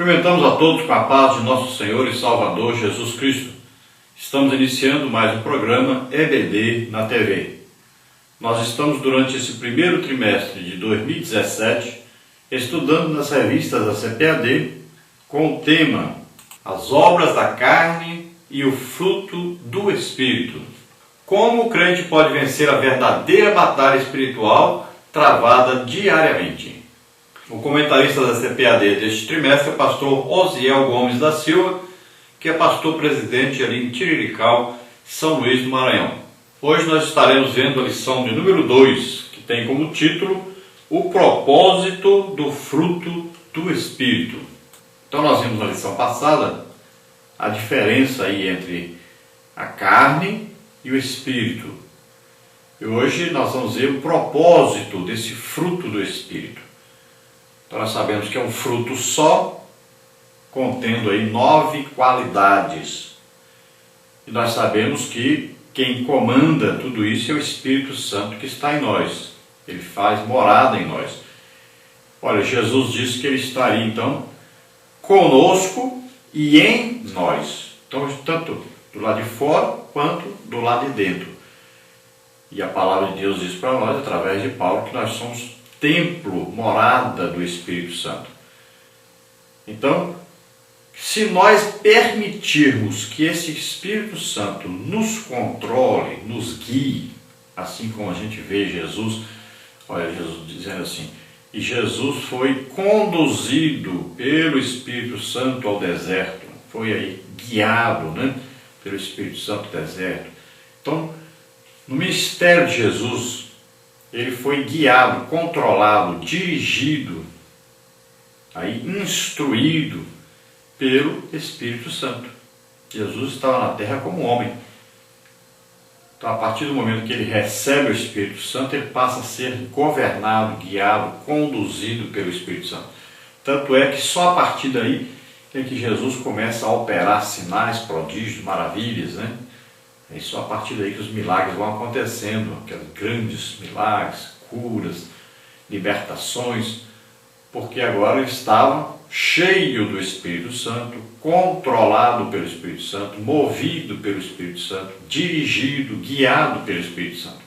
Cumprimentamos a todos com a paz de nosso Senhor e Salvador Jesus Cristo. Estamos iniciando mais um programa EBD na TV. Nós estamos durante esse primeiro trimestre de 2017 estudando nas revistas da CPAD com o tema As Obras da Carne e o Fruto do Espírito. Como o crente pode vencer a verdadeira batalha espiritual travada diariamente? O comentarista da CPAD deste trimestre é o pastor Osiel Gomes da Silva, que é pastor presidente ali em Tirirical, São Luís do Maranhão. Hoje nós estaremos vendo a lição de número 2, que tem como título O Propósito do Fruto do Espírito. Então nós vimos na lição passada a diferença aí entre a carne e o Espírito. E hoje nós vamos ver o propósito desse fruto do Espírito. Então nós sabemos que é um fruto só, contendo aí 9 qualidades. E nós sabemos que quem comanda tudo isso é o Espírito Santo que está em nós. Ele faz morada em nós. Olha, Jesus disse que ele estaria então conosco e em nós. Então, tanto do lado de fora quanto do lado de dentro. E a palavra de Deus diz para nós, através de Paulo, que nós somos templo, morada do Espírito Santo. Então, se nós permitirmos que esse Espírito Santo nos controle, nos guie, assim como a gente vê Jesus, olha Jesus dizendo assim, e Jesus foi conduzido pelo Espírito Santo ao deserto, foi aí guiado, pelo Espírito Santo ao deserto. Então, no ministério de Jesus, ele foi guiado, controlado, dirigido, aí instruído pelo Espírito Santo. Jesus estava na terra como homem. Então, a partir do momento que ele recebe o Espírito Santo, ele passa a ser governado, guiado, conduzido pelo Espírito Santo. Tanto é que só a partir daí é que Jesus começa a operar sinais, prodígios, maravilhas, É só a partir daí que os milagres vão acontecendo, aqueles grandes milagres, curas, libertações, porque agora ele estava cheio do Espírito Santo, controlado pelo Espírito Santo, movido pelo Espírito Santo, dirigido, guiado pelo Espírito Santo.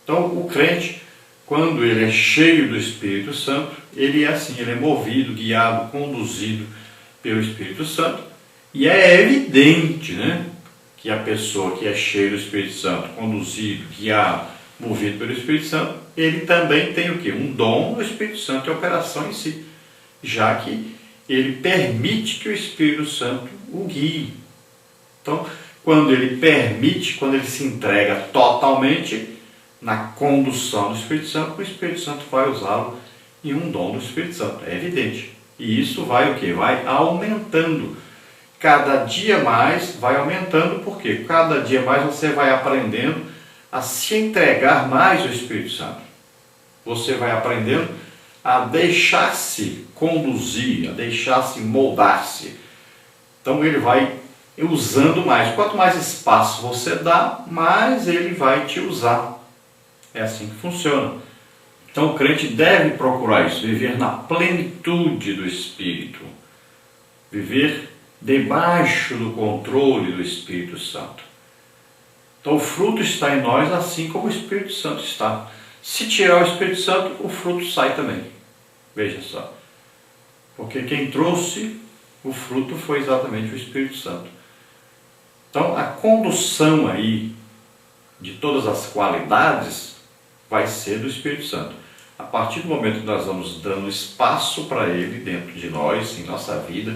Então o crente, quando ele é cheio do Espírito Santo, ele é assim, ele é movido, guiado, conduzido pelo Espírito Santo, e é evidente, que a pessoa que é cheia do Espírito Santo, conduzido, guiado, movido pelo Espírito Santo, ele também tem o quê? Um dom do Espírito Santo em operação em si, já que ele permite que o Espírito Santo o guie. Então, quando ele permite, quando ele se entrega totalmente na condução do Espírito Santo, o Espírito Santo vai usá-lo em um dom do Espírito Santo, é evidente. E isso vai o quê? Vai aumentando. Cada dia mais vai aumentando, porque cada dia mais você vai aprendendo a se entregar mais ao Espírito Santo. Você vai aprendendo a deixar-se conduzir, a deixar-se moldar-se. Então ele vai usando mais. Quanto mais espaço você dá, mais ele vai te usar. É assim que funciona. Então o crente deve procurar isso, viver na plenitude do Espírito. Viver debaixo do controle do Espírito Santo. Então o fruto está em nós assim como o Espírito Santo está. Se tirar o Espírito Santo, o fruto sai também. Veja só. Porque quem trouxe o fruto foi exatamente o Espírito Santo. Então a condução aí de todas as qualidades vai ser do Espírito Santo. A partir do momento que nós vamos dando espaço para ele dentro de nós, em nossa vida,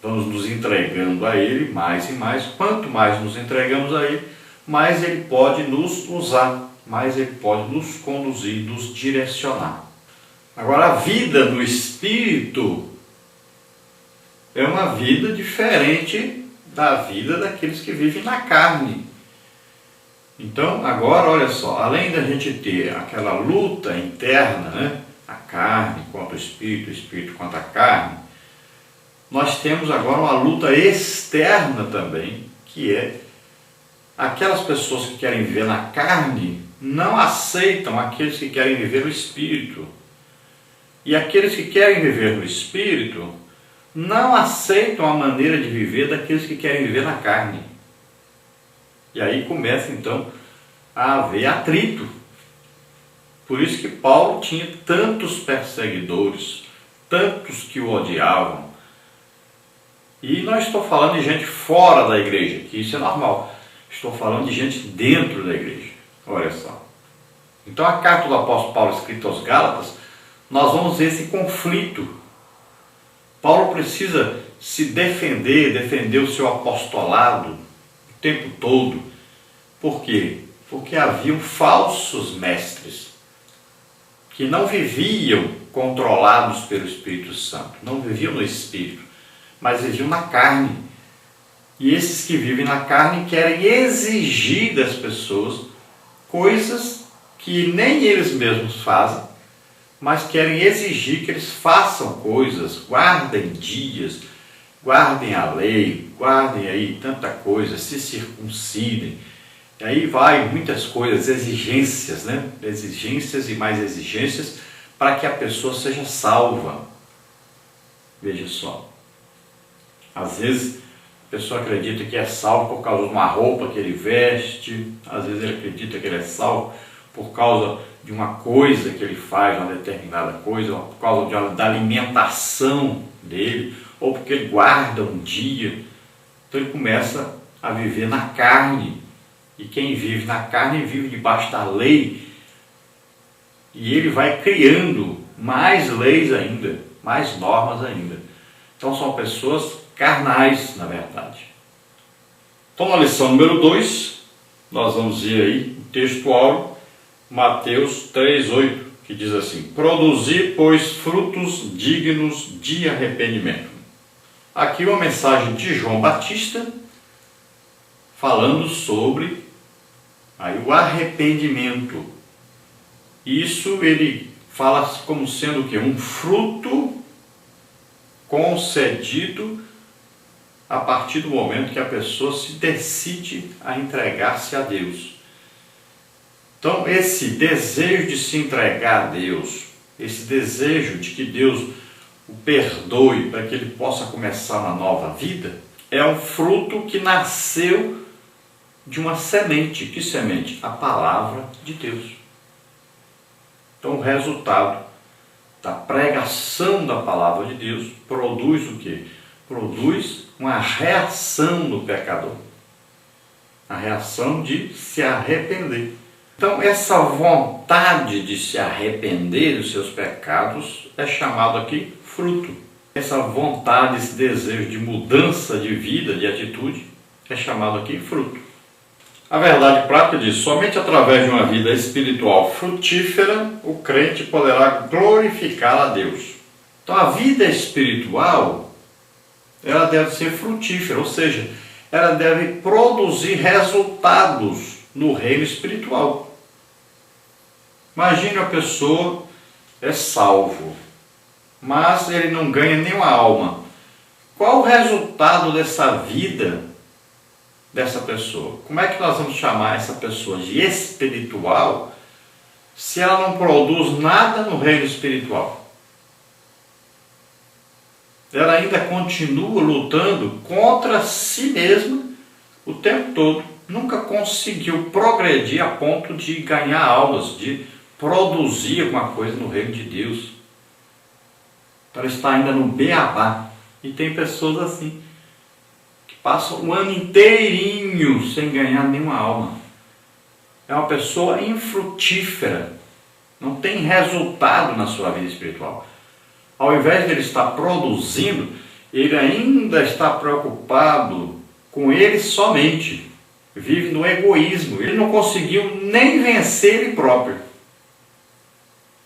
vamos nos entregando a ele mais e mais. Quanto mais nos entregamos a ele, mais ele pode nos usar, mais ele pode nos conduzir, nos direcionar. Agora, a vida no Espírito é uma vida diferente da vida daqueles que vivem na carne. Então, agora, olha só, além da gente ter aquela luta interna, a carne contra o Espírito contra a carne, nós temos agora uma luta externa também, que é aquelas pessoas que querem viver na carne não aceitam aqueles que querem viver no Espírito. E aqueles que querem viver no Espírito não aceitam a maneira de viver daqueles que querem viver na carne. E aí começa então a haver atrito. Por isso que Paulo tinha tantos perseguidores, tantos que o odiavam. E não estou falando de gente fora da igreja, que isso é normal. Estou falando de gente dentro da igreja. Olha só. Então a carta do apóstolo Paulo escrita aos Gálatas, nós vamos ver esse conflito. Paulo precisa se defender o seu apostolado o tempo todo. Por quê? Porque haviam falsos mestres que não viviam controlados pelo Espírito Santo, não viviam no Espírito, mas viviam na carne. E esses que vivem na carne querem exigir das pessoas coisas que nem eles mesmos fazem, mas querem exigir que eles façam coisas, guardem dias, guardem a lei, guardem aí tanta coisa, se circuncidem. E aí vai muitas coisas, exigências, né? Exigências e mais exigências para que a pessoa seja salva. Veja só. Às vezes a pessoa acredita que é salvo por causa de uma roupa que ele veste, às vezes ele acredita que ele é salvo por causa de uma coisa que ele faz, uma determinada coisa, ou por causa da alimentação dele, ou porque ele guarda um dia. Então ele começa a viver na carne. E quem vive na carne vive debaixo da lei. E ele vai criando mais leis ainda, mais normas ainda. Então são pessoas carnais, na verdade. Então na lição número 2, nós vamos ver aí o texto áureo, Mateus 3:8, que diz assim: produzir, pois, frutos dignos de arrependimento. Aqui uma mensagem de João Batista, falando sobre aí o arrependimento. Isso ele fala como sendo o quê? Um fruto concedido a partir do momento que a pessoa se decide a entregar-se a Deus. Então esse desejo de se entregar a Deus, esse desejo de que Deus o perdoe para que ele possa começar uma nova vida, é um fruto que nasceu de uma semente. Que semente? A palavra de Deus. Então o resultado da pregação da palavra de Deus produz o quê? Produz uma reação do pecador. A reação de se arrepender. Então essa vontade de se arrepender dos seus pecados é chamado aqui fruto. Essa vontade, esse desejo de mudança de vida, de atitude, é chamado aqui fruto. A verdade prática diz: somente através de uma vida espiritual frutífera, o crente poderá glorificar a Deus. Então a vida espiritual, ela deve ser frutífera, ou seja, ela deve produzir resultados no reino espiritual. Imagine uma pessoa é salvo, mas ele não ganha nenhuma alma. Qual o resultado dessa vida dessa pessoa? Como é que nós vamos chamar essa pessoa de espiritual se ela não produz nada no reino espiritual? Ela ainda continua lutando contra si mesma o tempo todo. Nunca conseguiu progredir a ponto de ganhar almas, de produzir alguma coisa no reino de Deus. Ela está ainda no beabá. E tem pessoas assim, passa o ano inteirinho sem ganhar nenhuma alma. É uma pessoa infrutífera. Não tem resultado na sua vida espiritual. Ao invés de ele estar produzindo, ele ainda está preocupado com ele somente. Vive no egoísmo. Ele não conseguiu nem vencer ele próprio.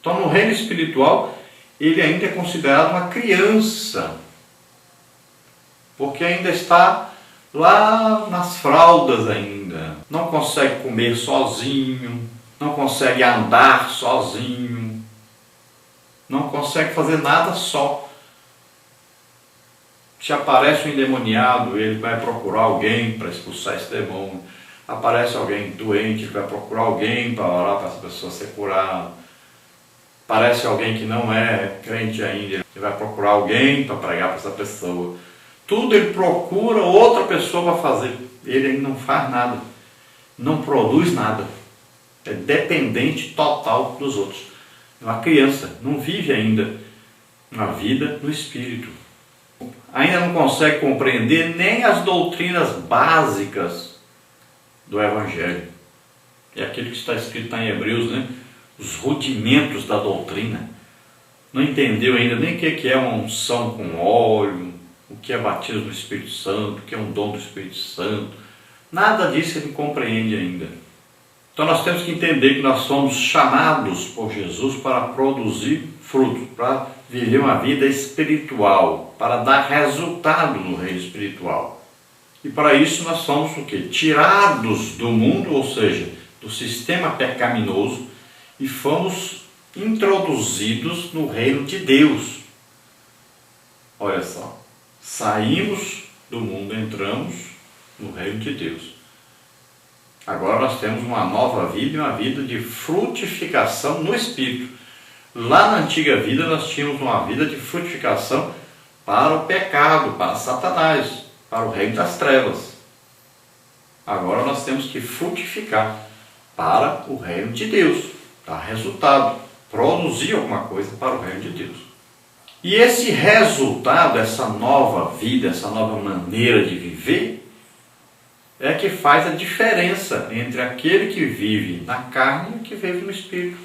Então no reino espiritual, ele ainda é considerado uma criança. Porque ainda está lá nas fraldas ainda, não consegue comer sozinho, não consegue andar sozinho, não consegue fazer nada só. Se aparece um endemoniado, ele vai procurar alguém para expulsar esse demônio. Aparece alguém doente, ele vai procurar alguém para orar para essa pessoa ser curada. Parece alguém que não é crente ainda, ele vai procurar alguém para pregar para essa pessoa. Tudo ele procura outra pessoa para fazer. Ele não faz nada, não produz nada. É dependente total dos outros. Uma criança não vive ainda uma vida no Espírito. Ainda não consegue compreender nem as doutrinas básicas do Evangelho. É aquilo que está escrito em Hebreus, né? Os rudimentos da doutrina. Não entendeu ainda nem o que é uma unção com óleo, o que é batismo do Espírito Santo, o que é um dom do Espírito Santo. Nada disso ele compreende ainda. Então nós temos que entender que nós somos chamados por Jesus para produzir fruto, para viver uma vida espiritual, para dar resultado no reino espiritual. E para isso nós somos o quê? Tirados do mundo, ou seja, do sistema pecaminoso, e fomos introduzidos no reino de Deus. Olha só, saímos do mundo, entramos no reino de Deus. Agora nós temos uma nova vida e uma vida de frutificação no Espírito. Lá na antiga vida nós tínhamos uma vida de frutificação para o pecado, para Satanás, para o reino das trevas. Agora nós temos que frutificar para o reino de Deus, dar resultado, produzir alguma coisa para o reino de Deus. E esse resultado, essa nova vida, essa nova maneira de viver, é que faz a diferença entre aquele que vive na carne e o que vive no Espírito.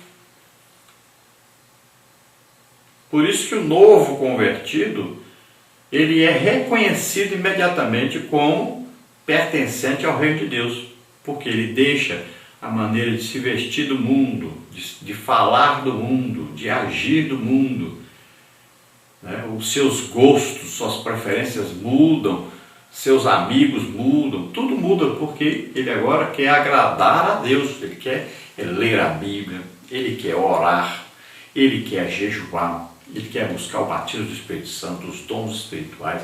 Por isso que o novo convertido, ele é reconhecido imediatamente como pertencente ao reino de Deus, porque ele deixa a maneira de se vestir do mundo, de falar do mundo, de agir do mundo, né? Os seus gostos, suas preferências mudam, seus amigos mudam, tudo muda, porque ele agora quer agradar a Deus, ele quer ler a Bíblia, ele quer orar, ele quer jejuar, ele quer buscar o batismo do Espírito Santo, os dons espirituais,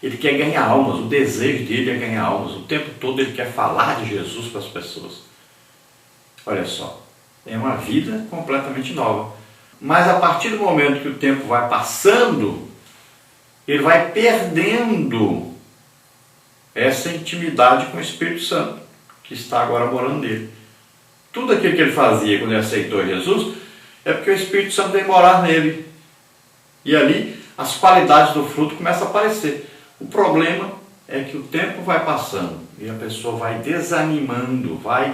ele quer ganhar almas, o desejo dele é ganhar almas, o tempo todo ele quer falar de Jesus para as pessoas. Olha só, é uma vida completamente nova. Mas a partir do momento que o tempo vai passando, ele vai perdendo essa intimidade com o Espírito Santo, que está agora morando nele. Tudo aquilo que ele fazia quando ele aceitou Jesus, é porque o Espírito Santo vem morar nele. E ali as qualidades do fruto começam a aparecer. O problema é que o tempo vai passando e a pessoa vai desanimando, vai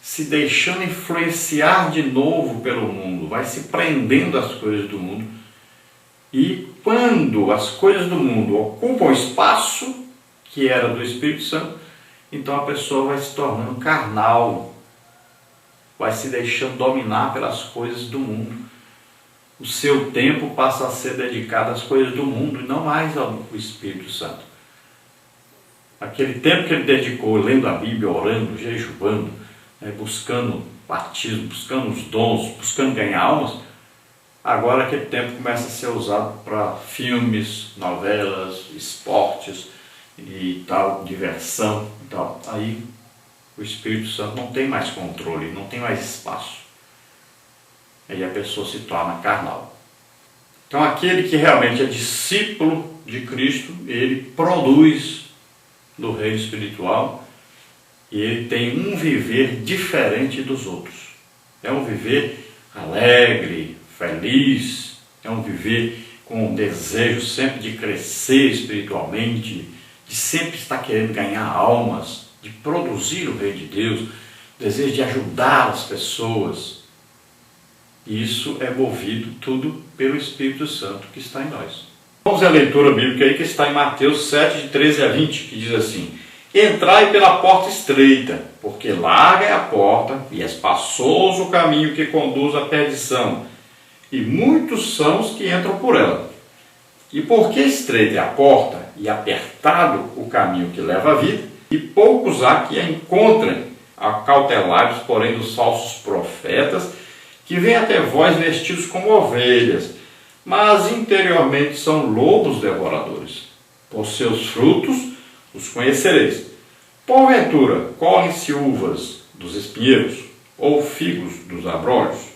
se deixando influenciar de novo pelo mundo, vai se prendendo às coisas do mundo. E quando as coisas do mundo ocupam o espaço que era do Espírito Santo, então a pessoa vai se tornando carnal, vai se deixando dominar pelas coisas do mundo. O seu tempo passa a ser dedicado às coisas do mundo e não mais ao Espírito Santo. Aquele tempo que ele dedicou lendo a Bíblia, orando, jejuando, buscando batismo, buscando os dons, buscando ganhar almas, agora aquele tempo começa a ser usado para filmes, novelas, esportes e tal, diversão e tal. Aí o Espírito Santo não tem mais controle, não tem mais espaço. Aí a pessoa se torna carnal. Então aquele que realmente é discípulo de Cristo, ele produz no reino espiritual e ele tem um viver diferente dos outros. É um viver alegre, feliz, é um viver com um desejo sempre de crescer espiritualmente, de sempre estar querendo ganhar almas, de produzir o reino de Deus, desejo de ajudar as pessoas. Isso é movido tudo pelo Espírito Santo que está em nós. Vamos à leitura bíblica aí que está em Mateus 7, de 13 a 20, que diz assim: Entrai pela porta estreita, porque larga é a porta e espaçoso o caminho que conduz à perdição, e muitos são os que entram por ela. E porque estreita é a porta e apertado o caminho que leva à vida, e poucos há que a encontrem, acautelados, porém, dos falsos profetas, que vêm até vós vestidos como ovelhas, mas interiormente são lobos devoradores. Por seus frutos os conhecereis. Porventura, colhem-se uvas dos espinheiros, ou figos dos abrolhos?